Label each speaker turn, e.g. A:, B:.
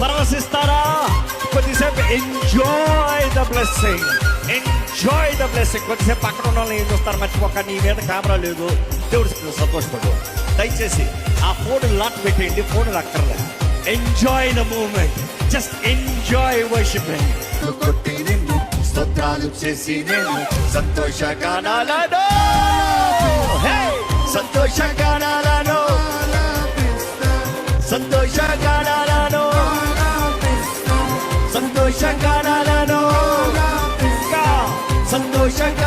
A: పరవశిస్తారా? కొద్దిసేపు enjoy the blessing, enjoy the blessing. కొద్దిసేపు పక్కన ఉన్న వాళ్ళని ఏం చూస్తారు, మర్చిపోక నీ మీద కెమెరా లేదు, దేవుడు సంతోషపడు. దయచేసి ఆ ఫోన్ లాక్ పెట్టేయండి, ఫోన్ అక్కర్లేదు. Enjoy the moment, just enjoy worshipping. కొట్టి నిన్ను స్తోత్రాలు చేసి నేను సంతోషగానాలను, సంతోషగానాలను, సంతోషగానాలను, సంతోషగానాలను, సంతోషంగా